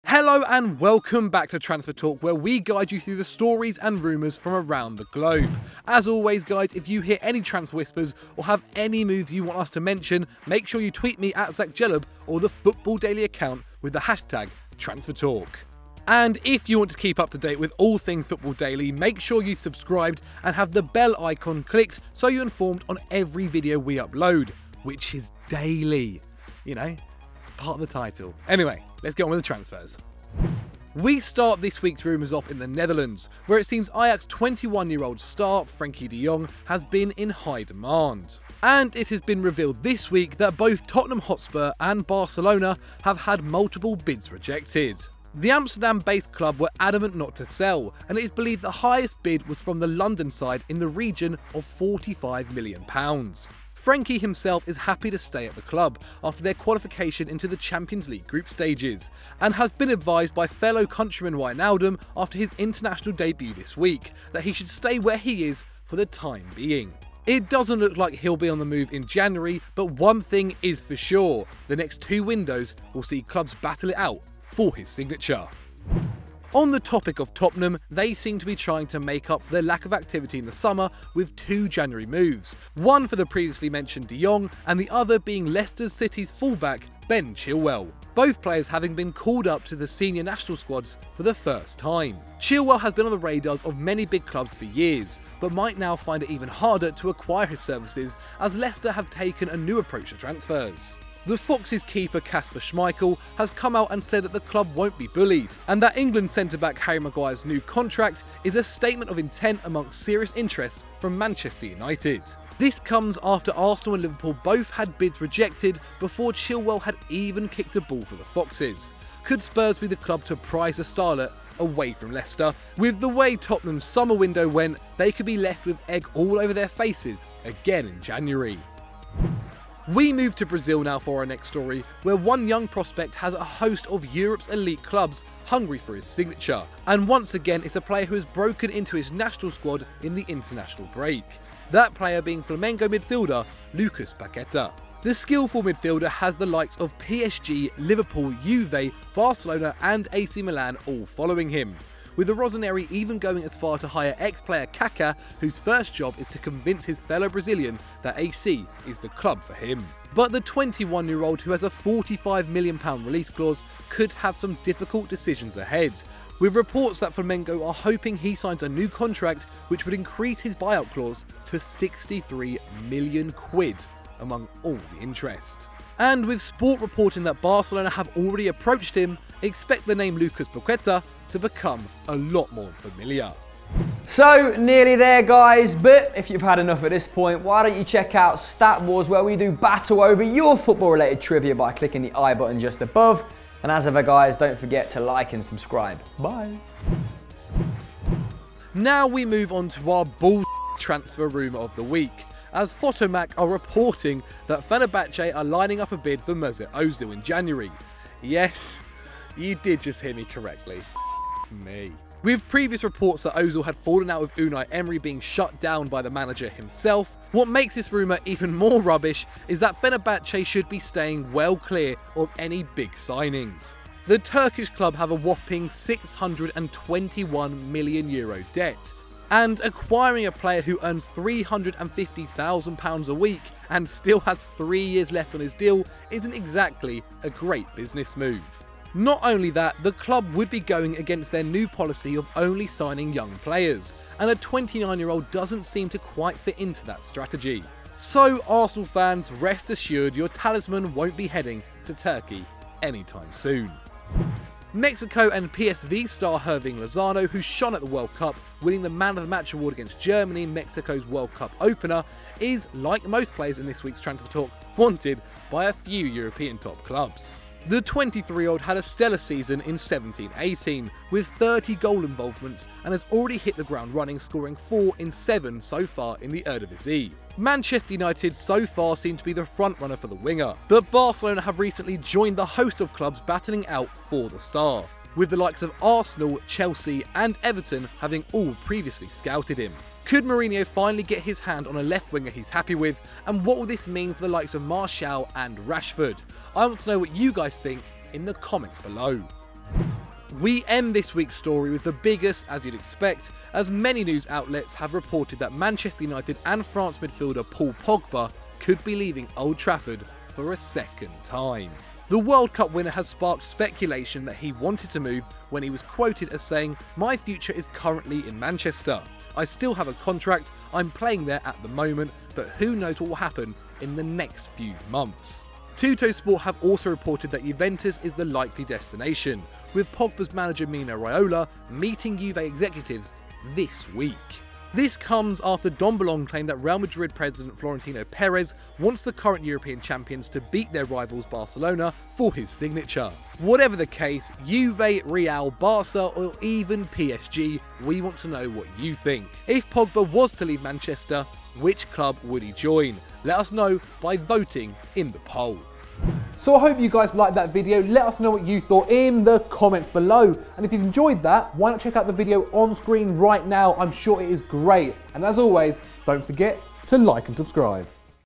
Hello and welcome back to Transfer Talk, where we guide you through the stories and rumours from around the globe. As always guys, if you hear any transfer whispers or have any moves you want us to mention, make sure you tweet me at ZachJellab or the Football Daily account with the hashtag TransferTalk. And if you want to keep up to date with all things Football Daily, make sure you've subscribed and have the bell icon clicked so you're informed on every video we upload, which is daily. You know, part of the title. Anyway, let's get on with the transfers. We start this week's rumours off in the Netherlands, where it seems Ajax 21-year-old star FRENKIE de Jong has been in high demand. And it has been revealed this week that both Tottenham Hotspur and Barcelona have had multiple bids rejected. The Amsterdam-based club were adamant not to sell, and it is believed the highest bid was from the London side in the region of £45 million. FRENKIE himself is happy to stay at the club after their qualification into the Champions League group stages, and has been advised by fellow countryman Wijnaldum after his international debut this week that he should stay where he is for the time being. It doesn't look like he'll be on the move in January, but one thing is for sure, the next two windows will see clubs battle it out for his signature. On the topic of Tottenham, they seem to be trying to make up for their lack of activity in the summer with two January moves, one for the previously mentioned de Jong and the other being Leicester City's fullback Ben Chilwell, both players having been called up to the senior national squads for the first time. Chilwell has been on the radars of many big clubs for years, but might now find it even harder to acquire his services as Leicester have taken a new approach to transfers. The Foxes keeper Kasper Schmeichel has come out and said that the club won't be bullied, and that England centre-back Harry Maguire's new contract is a statement of intent amongst serious interest from Manchester United. This comes after Arsenal and Liverpool both had bids rejected before Chilwell had even kicked a ball for the Foxes. Could Spurs be the club to prize a starlet away from Leicester? With the way Tottenham's summer window went, they could be left with egg all over their faces again in January. We move to Brazil now for our next story, where one young prospect has a host of Europe's elite clubs hungry for his signature. And once again, it's a player who has broken into his national squad in the international break. That player being Flamengo midfielder Lucas Paqueta. The skillful midfielder has the likes of PSG, Liverpool, Juve, Barcelona and AC Milan all following him, with the Rossoneri even going as far to hire ex-player Kaká, whose first job is to convince his fellow Brazilian that AC is the club for him. But the 21-year-old, who has a £45 million release clause, could have some difficult decisions ahead, with reports that Flamengo are hoping he signs a new contract which would increase his buyout clause to £63 million among all the interest. And with Sport reporting that Barcelona have already approached him, expect the name Lucas Paqueta to become a lot more familiar. So, nearly there guys, but if you've had enough at this point, why don't you check out Stat Wars, where we do battle over your football related trivia by clicking the I button just above. And as ever guys, don't forget to like and subscribe. Bye. Now we move on to our bull transfer rumour of the week, as Photomac are reporting that Fenerbahce are lining up a bid for Mesut Ozil in January. Yes, you did just hear me correctly. Me. With previous reports that Ozil had fallen out with Unai Emery being shut down by the manager himself, what makes this rumour even more rubbish is that Fenerbahce should be staying well clear of any big signings. The Turkish club have a whopping €621 million debt, and acquiring a player who earns £350,000 a week and still has 3 years left on his deal isn't exactly a great business move. Not only that, the club would be going against their new policy of only signing young players, and a 29-year-old doesn't seem to quite fit into that strategy. So Arsenal fans, rest assured your talisman won't be heading to Turkey anytime soon. Mexico and PSV star Hirving Lozano, who shone at the World Cup, winning the Man of the Match award against Germany, Mexico's World Cup opener, is, like most players in this week's Transfer Talk, wanted by a few European top clubs. The 23-year-old had a stellar season in 17-18, with 30 goal involvements, and has already hit the ground running, scoring 4 in 7 so far in the Eredivisie. Manchester United so far seem to be the front-runner for the winger, but Barcelona have recently joined the host of clubs battling out for the star, with the likes of Arsenal, Chelsea and Everton having all previously scouted him. Could Mourinho finally get his hand on a left winger he's happy with, and what will this mean for the likes of Martial and Rashford? I want to know what you guys think in the comments below. We end this week's story with the biggest, as you'd expect, as many news outlets have reported that Manchester United and France midfielder Paul Pogba could be leaving Old Trafford for a second time. The World Cup winner has sparked speculation that he wanted to move when he was quoted as saying, "My future is currently in Manchester. I still have a contract, I'm playing there at the moment, but who knows what will happen in the next few months." Tuttosport have also reported that Juventus is the likely destination, with Pogba's manager Mino Raiola meeting Juve executives this week. This comes after Don Ballon claimed that Real Madrid president Florentino Perez wants the current European champions to beat their rivals Barcelona for his signature. Whatever the case, Juve, Real, Barca or even PSG, we want to know what you think. If Pogba was to leave Manchester, which club would he join? Let us know by voting in the poll. So I hope you guys liked that video. Let us know what you thought in the comments below. And if you've enjoyed that, why not check out the video on screen right now? I'm sure it is great. And as always, don't forget to like and subscribe.